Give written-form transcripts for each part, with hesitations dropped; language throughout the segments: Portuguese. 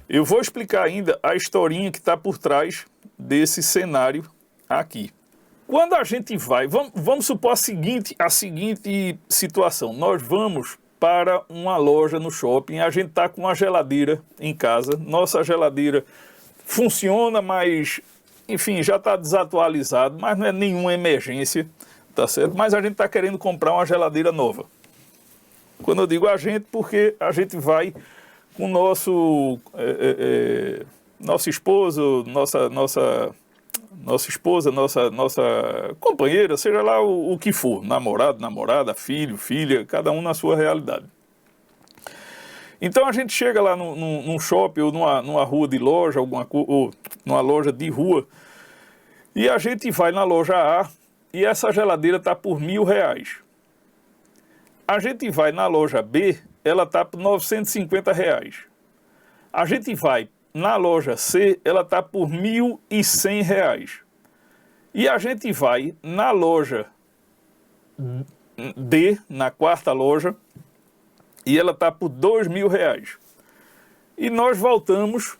Eu vou explicar ainda a historinha que está por trás desse cenário aqui. Quando a gente vai, vamos supor a seguinte situação. Nós vamos para uma loja no shopping, a gente está com uma geladeira em casa, nossa geladeira funciona, mas, enfim, já está desatualizado, mas não é nenhuma emergência, tá certo? Mas a gente está querendo comprar uma geladeira nova. Quando eu digo a gente, porque a gente vai com nosso esposo, nossa esposa, nossa companheira, seja lá o que for, namorado, namorada, filho, filha, cada um na sua realidade. Então a gente chega lá num shopping ou numa rua de loja, ou numa loja de rua, e a gente vai na loja A e essa geladeira está por R$1.000. A gente vai na loja B, ela está por R$950. A gente vai na loja C, ela está por R$1.100. E a gente vai na loja D, na quarta loja, e ela está por R$2.000. E nós voltamos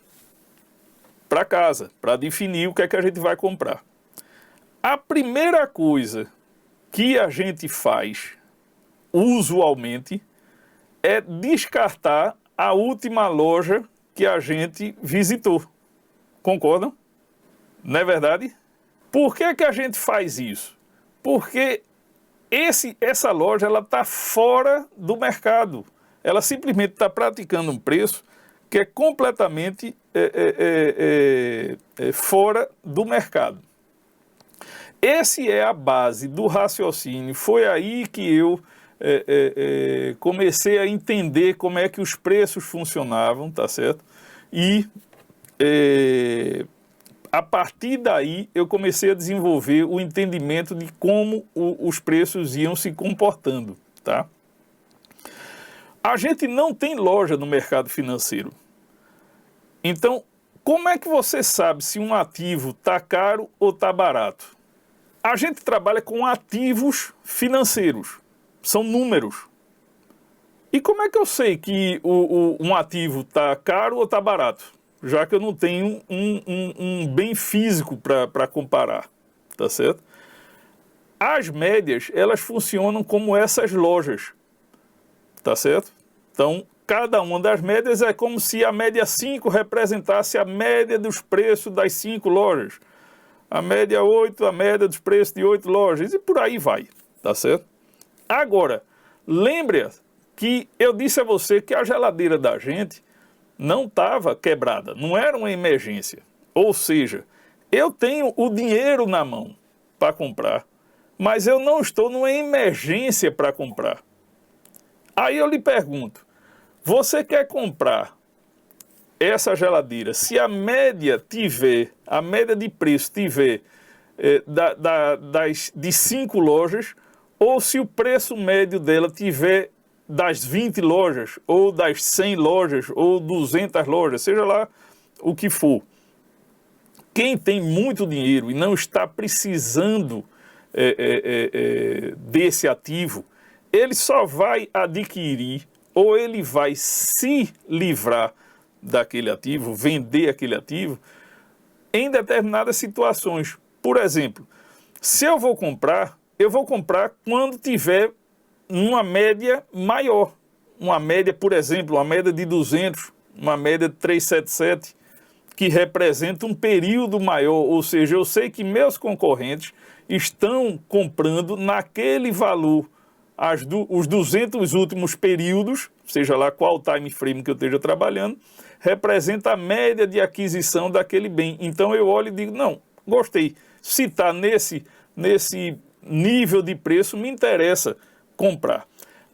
para casa, para definir o que é que a gente vai comprar. A primeira coisa que a gente faz, usualmente, é descartar a última loja que a gente visitou. Concordam? Não é verdade? Por que que a gente faz isso? Porque essa loja está fora do mercado. Ela simplesmente está praticando um preço que é completamente fora do mercado. Essa é a base do raciocínio. Foi aí que eu comecei a entender como é que os preços funcionavam, tá certo? E a partir daí eu comecei a desenvolver o entendimento de como os preços iam se comportando, tá? A gente não tem loja no mercado financeiro. Então, como é que você sabe se um ativo está caro ou está barato? A gente trabalha com ativos financeiros. São números. E como é que eu sei que um ativo está caro ou está barato? Já que eu não tenho um bem físico para comparar, tá certo? As médias, elas funcionam como essas lojas, tá certo? Então, cada uma das médias é como se a média 5 representasse a média dos preços das 5 lojas. A média 8, a média dos preços de 8 lojas, e por aí vai, tá certo? Agora, lembre que eu disse a você que a geladeira da gente não estava quebrada, não era uma emergência. Ou seja, eu tenho o dinheiro na mão para comprar, mas eu não estou numa emergência para comprar. Aí eu lhe pergunto, você quer comprar essa geladeira, se a média de preço tiver de 5 lojas, ou se o preço médio dela tiver das 20 lojas, ou das 100 lojas, ou 200 lojas, seja lá o que for. Quem tem muito dinheiro e não está precisando desse ativo, ele só vai adquirir, ou ele vai se livrar daquele ativo, vender aquele ativo, em determinadas situações. Por exemplo, se eu vou comprar quando tiver uma média maior. Uma média, por exemplo, uma média de 200, uma média de 377, que representa um período maior. Ou seja, eu sei que meus concorrentes estão comprando naquele valor os 200 últimos períodos, seja lá qual time frame que eu esteja trabalhando, representa a média de aquisição daquele bem. Então eu olho e digo, não, gostei. Se está nesse nível de preço, me interessa comprar.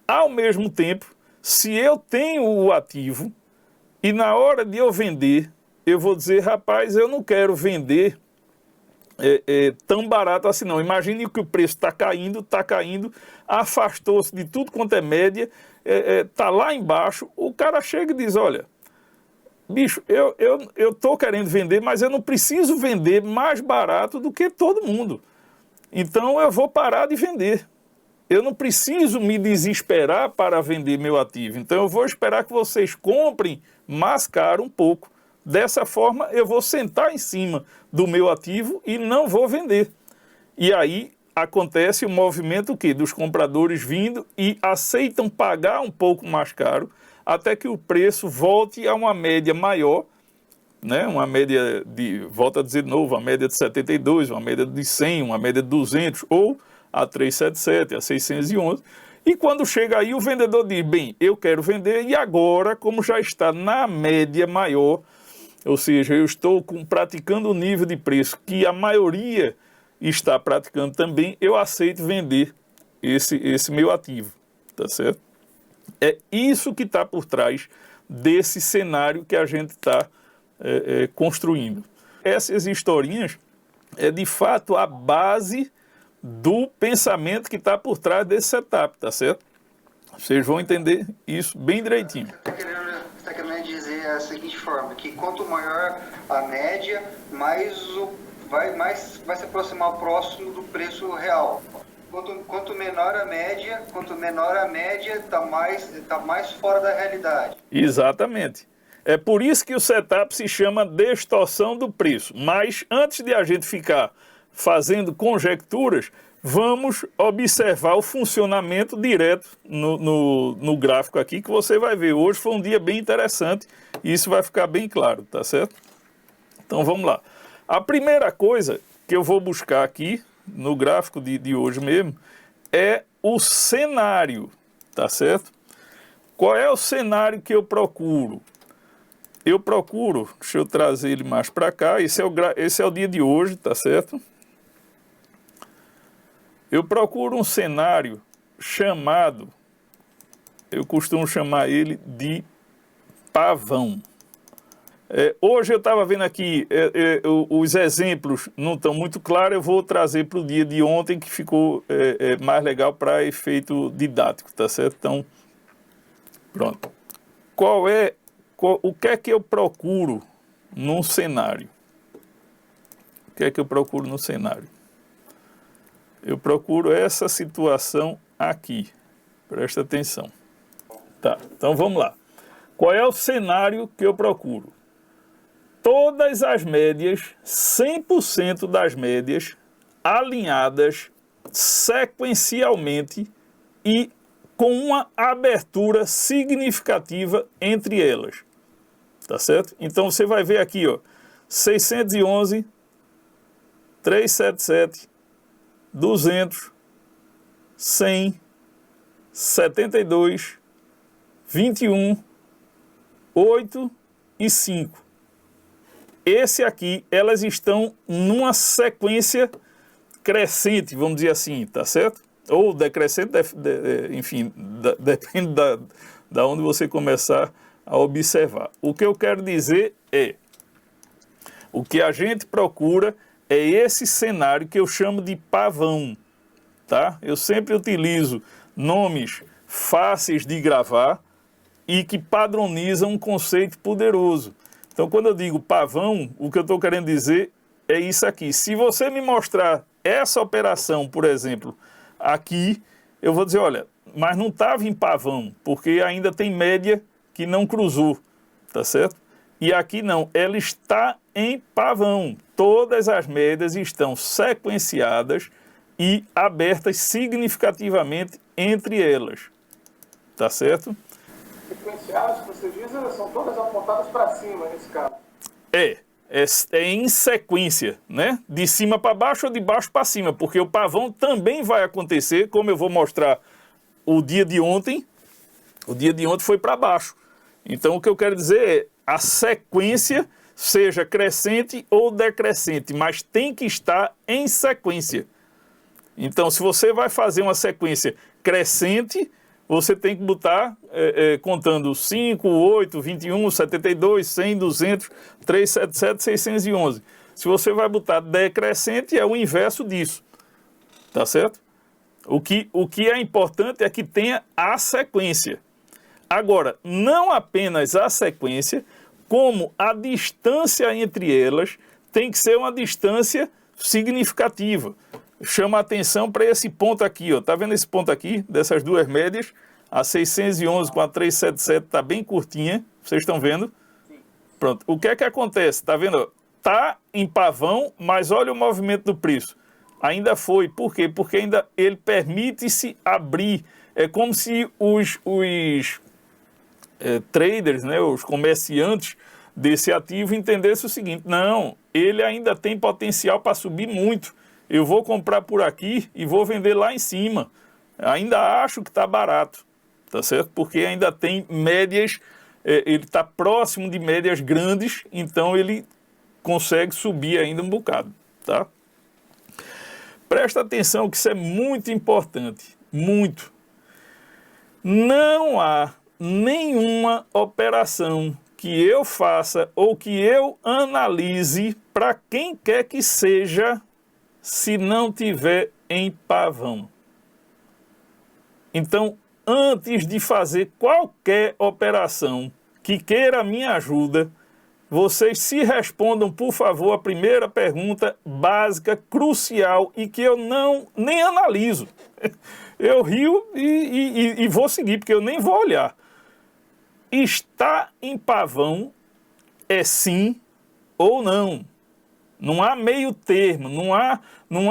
Ao mesmo tempo, se eu tenho o ativo e na hora de eu vender, eu vou dizer, rapaz, eu não quero vender tão barato assim não. Imagine que o preço está caindo, afastou-se de tudo quanto é média, está lá embaixo, o cara chega e diz, olha, bicho, eu estou querendo vender, mas eu não preciso vender mais barato do que todo mundo. Então eu vou parar de vender. Eu não preciso me desesperar para vender meu ativo. Então eu vou esperar que vocês comprem mais caro um pouco, Dessa forma, eu vou sentar em cima do meu ativo e não vou vender. E aí acontece o movimento que dos compradores vindo e aceitam pagar um pouco mais caro até que o preço volte a uma média maior, né? Uma média de, volto a dizer de novo, uma média de 72, uma média de 100, uma média de 200 ou a 377, a 611. E quando chega aí o vendedor diz, bem, eu quero vender e agora, como já está na média maior, ou seja, eu estou praticando o nível de preço que a maioria está praticando também, eu aceito vender esse meu ativo, tá certo? É isso que está por trás desse cenário que a gente está construindo. Essas historinhas é de fato a base do pensamento que está por trás desse setup, tá certo? Vocês vão entender isso bem direitinho. Você está querendo dizer a seguinte forma, que quanto maior a média, mais vai se aproximar próximo do preço real. Quanto menor a média, está mais fora da realidade. Exatamente. É por isso que o setup se chama distorção do preço. Mas antes de a gente ficar fazendo conjecturas, vamos observar o funcionamento direto no gráfico aqui, que você vai ver. Hoje foi um dia bem interessante e isso vai ficar bem claro, tá certo? Então vamos lá. A primeira coisa que eu vou buscar aqui, no gráfico de hoje mesmo, é o cenário, tá certo? Qual é o cenário que eu procuro? Eu procuro, deixa eu trazer ele mais para cá, esse é o dia de hoje, tá certo? Eu procuro um cenário chamado, eu costumo chamar ele de pavão. Hoje eu estava vendo aqui, os exemplos não estão muito claros, eu vou trazer para o dia de ontem que ficou mais legal para efeito didático, tá certo? Então, pronto. O que é que eu procuro num cenário? O que é que eu procuro no cenário? Eu procuro essa situação aqui. Presta atenção. Tá, então vamos lá. Qual é o cenário que eu procuro? Todas as médias, 100% das médias, alinhadas sequencialmente e com uma abertura significativa entre elas. Tá certo? Então você vai ver aqui, ó, 611, 377, 200, 100, 72, 21, 8 e 5. Esse aqui, elas estão numa sequência crescente, vamos dizer assim, tá certo? Ou decrescente, enfim, depende da onde você começar a observar. O que eu quero dizer é, o que a gente procura é esse cenário que eu chamo de pavão, tá? Eu sempre utilizo nomes fáceis de gravar e que padronizam um conceito poderoso. Então, quando eu digo pavão, o que eu estou querendo dizer é isso aqui. Se você me mostrar essa operação, por exemplo, aqui, eu vou dizer, olha, mas não estava em pavão, porque ainda tem média que não cruzou, tá certo? E aqui não, ela está em pavão. Todas as médias estão sequenciadas e abertas significativamente entre elas, tá certo? Sequenciadas, que você diz, elas são todas apontadas para cima nesse caso. É em sequência, né? De cima para baixo ou de baixo para cima, porque o pavão também vai acontecer, como eu vou mostrar o dia de ontem foi para baixo. Então o que eu quero dizer é a sequência seja crescente ou decrescente, mas tem que estar em sequência. Então se você vai fazer uma sequência crescente, você tem que botar, contando 5, 8, 21, 72, 100, 200, 377, 611. Se você vai botar decrescente, é o inverso disso. Tá certo? O que é importante é que tenha a sequência. Agora, não apenas a sequência, como a distância entre elas tem que ser uma distância significativa. Chama a atenção para esse ponto aqui, ó. Tá vendo esse ponto aqui, dessas duas médias? A 611 com a 377 está bem curtinha, vocês estão vendo? Pronto. O que é que acontece? Tá vendo? Tá em pavão, mas olha o movimento do preço. Ainda foi. Por quê? Porque ainda ele permite-se abrir. É como se os traders, né, os comerciantes desse ativo entendessem o seguinte: não, ele ainda tem potencial para subir muito. Eu vou comprar por aqui e vou vender lá em cima. Ainda acho que está barato, tá certo? Porque ainda tem médias, ele está próximo de médias grandes, então ele consegue subir ainda um bocado, tá? Presta atenção que isso é muito importante, muito. Não há nenhuma operação que eu faça ou que eu analise para quem quer que seja se não tiver em pavão. Então, antes de fazer qualquer operação que queira a minha ajuda, vocês se respondam, por favor, a primeira pergunta básica, crucial e que eu nem analiso. Eu rio e vou seguir, porque eu nem vou olhar. Está em pavão é sim ou não. Não há meio termo, não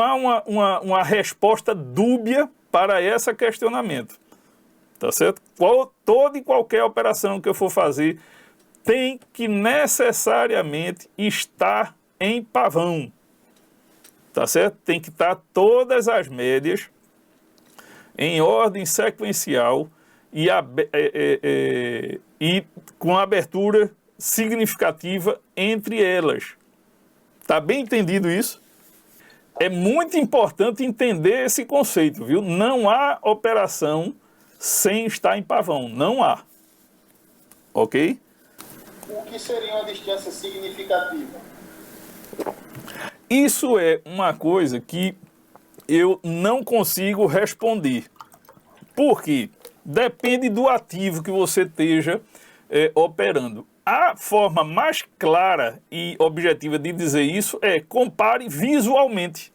há uma resposta dúbia para esse questionamento. Tá certo? Toda e qualquer operação que eu for fazer tem que necessariamente estar em pavão. Tá certo? Tem que estar todas as médias em ordem sequencial e com abertura significativa entre elas. Tá bem entendido isso? É muito importante entender esse conceito, viu? Não há operação sem estar em pavão. Não há. Ok? O que seria uma distância significativa? Isso é uma coisa que eu não consigo responder. Por quê? Depende do ativo que você esteja operando. A forma mais clara e objetiva de dizer isso é compare visualmente.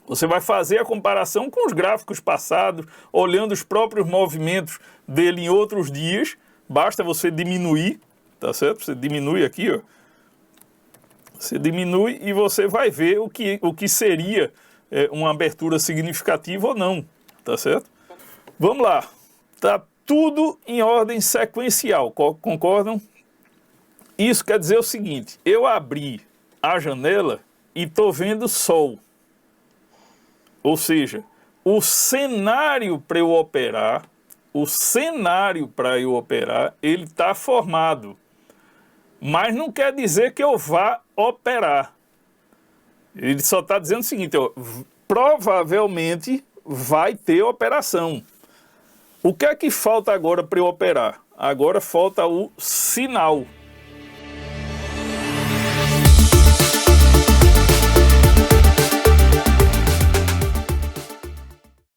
Você vai fazer a comparação com os gráficos passados, olhando os próprios movimentos dele em outros dias. Basta você diminuir, tá certo? Você diminui aqui, ó. Você diminui e você vai ver o que seria uma abertura significativa ou não, tá certo? Vamos lá. Tá tudo em ordem sequencial, concordam? Isso quer dizer o seguinte: eu abri a janela e estou vendo sol. Ou seja, o cenário para eu operar, ele está formado. Mas não quer dizer que eu vá operar. Ele só está dizendo o seguinte: ó, provavelmente vai ter operação. O que é que falta agora para eu operar? Agora falta o sinal.